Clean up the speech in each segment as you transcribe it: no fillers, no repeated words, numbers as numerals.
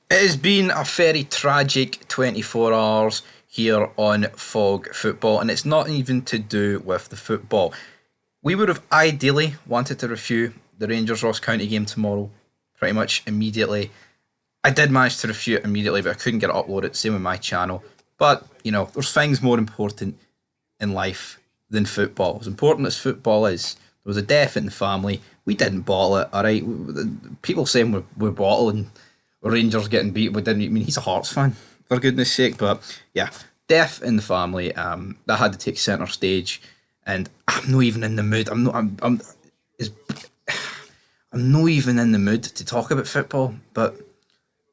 It has been a very tragic 24 hours here on Fog Football, and it's not even to do with the football. We would have ideally wanted to review the Rangers Ross County game tomorrow pretty much immediately. I did manage to review it immediately, but I couldn't get it uploaded, same with my channel. But, there's things more important in life than football. As important as football is, there was a death in the family. We didn't bottle it, alright? People saying we're bottling Rangers getting beat. We didn't. I mean, he's a Hearts fan, for goodness sake. But yeah, death in the family. That had to take centre stage, and I'm not even in the mood. Is- I'm not even in the mood to talk about football. But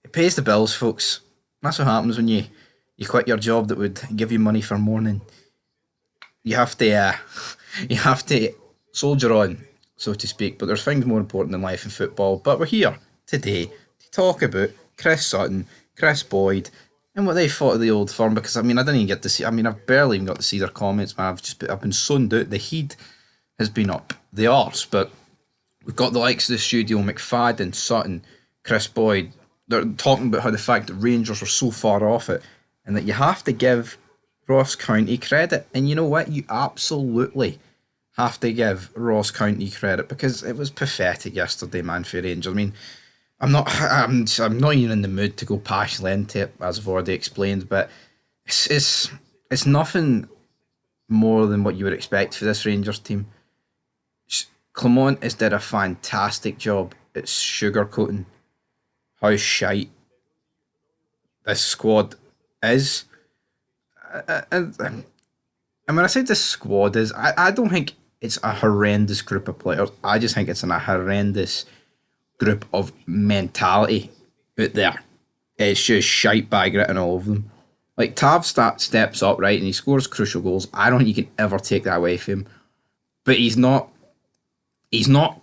it pays the bills, folks. That's what happens when you quit your job that would give you money for morning. You have to you have to soldier on, so to speak. But there's things more important than life and football. But we're here today to talk about Kris Sutton, Chris Boyd, and what they thought of the old firm. Because I didn't even get to see. I've barely even got to see their comments, man. I've been zoned out. The heat has been up the arse. But we've got the likes of the studio, McFadden, Sutton, Chris Boyd. They're talking about how the fact that Rangers are so far off it, and that you have to give Ross County credit. And you know what? You absolutely have to give Ross County credit, because it was pathetic yesterday, man, for Rangers. I'm not even in the mood to go passionately into it, as I've already explained, but it's nothing more than what you would expect for this Rangers team. Clement has did a fantastic job at sugarcoating how shite this squad is. And when I say this squad is, I don't think it's a horrendous group of players. I just think it's a horrendous group of mentality out there. It's just shite bag written all of them. Like Tav steps up, right, and he scores crucial goals. I don't think you can ever take that away from him. But he's not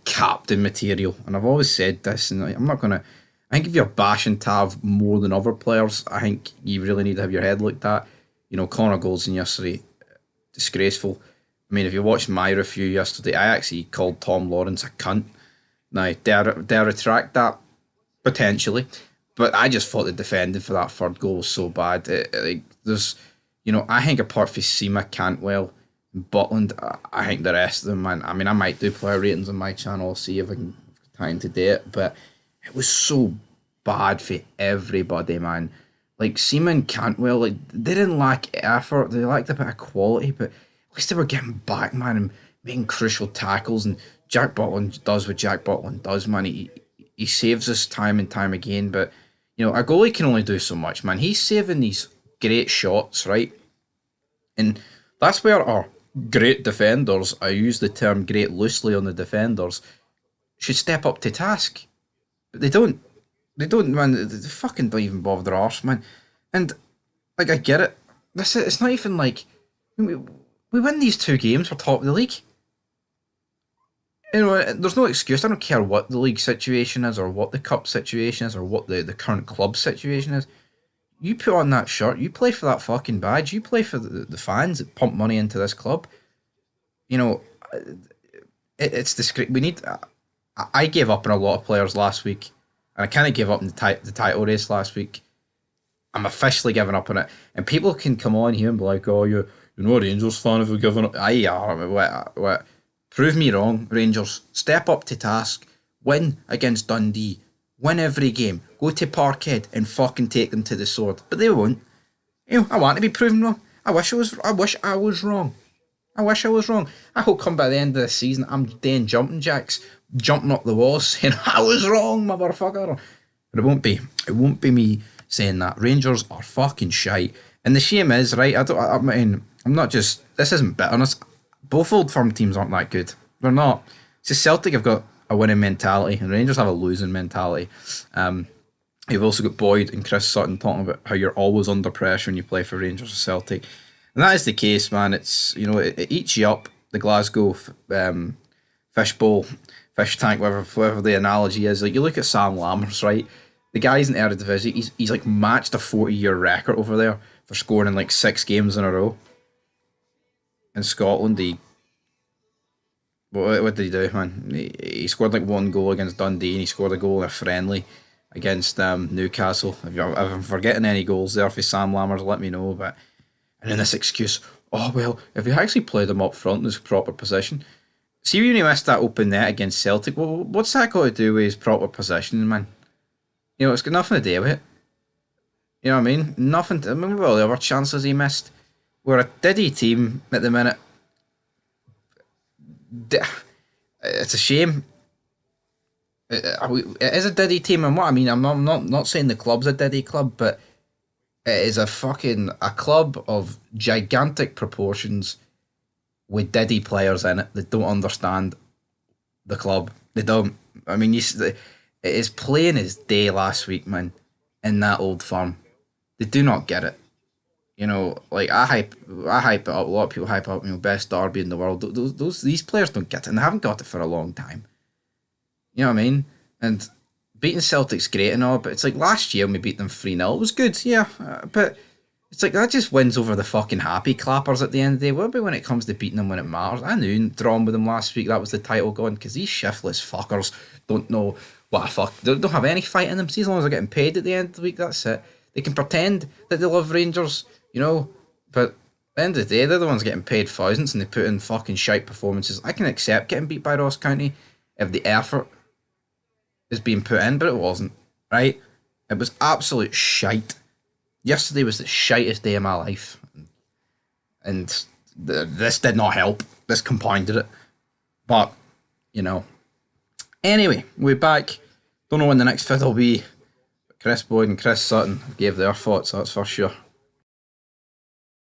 captain material. And I've always said this, and I'm not gonna. I think if you're bashing Tav more than other players, I think you really need to have your head looked at. Connor Goldson yesterday, disgraceful. If you watched my review yesterday, I actually called Tom Lawrence a cunt. Now, dare retract that? Potentially. But I just thought the defending for that third goal was so bad. I think apart from Seema, Cantwell, and Butland, I think the rest of them, man. I might do player ratings on my channel, I'll see if I can have time to do it. But it was so bad for everybody, man. Like Seema and Cantwell, like they didn't lack effort, they lacked a bit of quality, but at least they were getting back, man, and making crucial tackles. And Jack Butland does what Jack Butland does, man. He saves us time and time again. But a goalie can only do so much, man. He's saving these great shots, right? And that's where our great defenders, I use the term great loosely on the defenders, should step up to task. But they don't. They don't, man. They fucking don't even bother their arse, man. And like, I get it. It's not even like we win these two games, we're top of the league. There's no excuse. I don't care what the league situation is, or what the cup situation is, or what the current club situation is. You put on that shirt, you play for that fucking badge, you play for the fans that pump money into this club. You know, it's discreet. We need. I gave up on a lot of players last week, and I kind of gave up in the title race last week. I'm officially giving up on it, and people can come on here and be like, "Oh, you're not a Rangers fan if you're giving up." I are. What? Prove me wrong, Rangers. Step up to task. Win against Dundee. Win every game. Go to Parkhead and fucking take them to the sword. But they won't. I want to be proven wrong. I wish I was wrong. I wish I was wrong. I hope come by the end of the season I'm doing jumping jacks, jumping up the walls, saying I was wrong, motherfucker. But it won't be. It won't be me saying that. Rangers are fucking shite. And the shame is, right, I'm not just, this isn't bitterness. Both Old Firm teams aren't that good. They're not. So Celtic have got a winning mentality, and Rangers have a losing mentality. You've also got Boyd and Kris Sutton talking about how you're always under pressure when you play for Rangers or Celtic. And that is the case, man. It's, it eats you up, the Glasgow fishbowl, fish tank, whatever the analogy is. Like, you look at Sam Lammers, right? The guy's in Eredivisie. He's like matched a 40-year record over there for scoring in like 6 games in a row. In Scotland, what did he do, man? He scored like 1 goal against Dundee, and he scored a goal in a friendly. against Newcastle. If I'm forgetting any goals there for Sam Lammers, let me know. But and then this excuse, oh well, if you actually played them up front in his proper position. See when he missed that open net against Celtic, well, what's that got to do with his proper positioning, man? You know, it's got nothing to do with it. You know what I mean? Nothing to, I mean, all the other chances he missed. We're a diddy team at the minute. It's a shame. It is a diddy team, and what I mean, I'm not saying the club's a diddy club, but it is a club of gigantic proportions with diddy players in it that don't understand the club. They don't. I mean, it is plain as day last week, man, in that Old Firm. They do not get it. You know, like I hype it up. A lot of people hype up, best derby in the world. These players don't get it, and they haven't got it for a long time. You know what I mean? And beating Celtic's great and all, but it's like last year when we beat them 3-0. It was good, yeah, but it's like that just wins over the fucking happy clappers at the end of the day. What about when it comes to beating them when it matters? I knew drawing with them last week, that was the title going, because these shiftless fuckers don't know what a fuck. They don't have any fight in them. See, as long as they're getting paid at the end of the week, that's it. They can pretend that they love Rangers, but at the end of the day, they're the ones getting paid thousands and they put in fucking shite performances. I can accept getting beat by Ross County if the effort is being put in, but it wasn't, right? It was absolute shite. Yesterday was the shitest day of my life, and this did not help. This compounded it. But, Anyway, we're back. Don't know when the next vid will be. Chris Boyd and Chris Sutton gave their thoughts, that's for sure.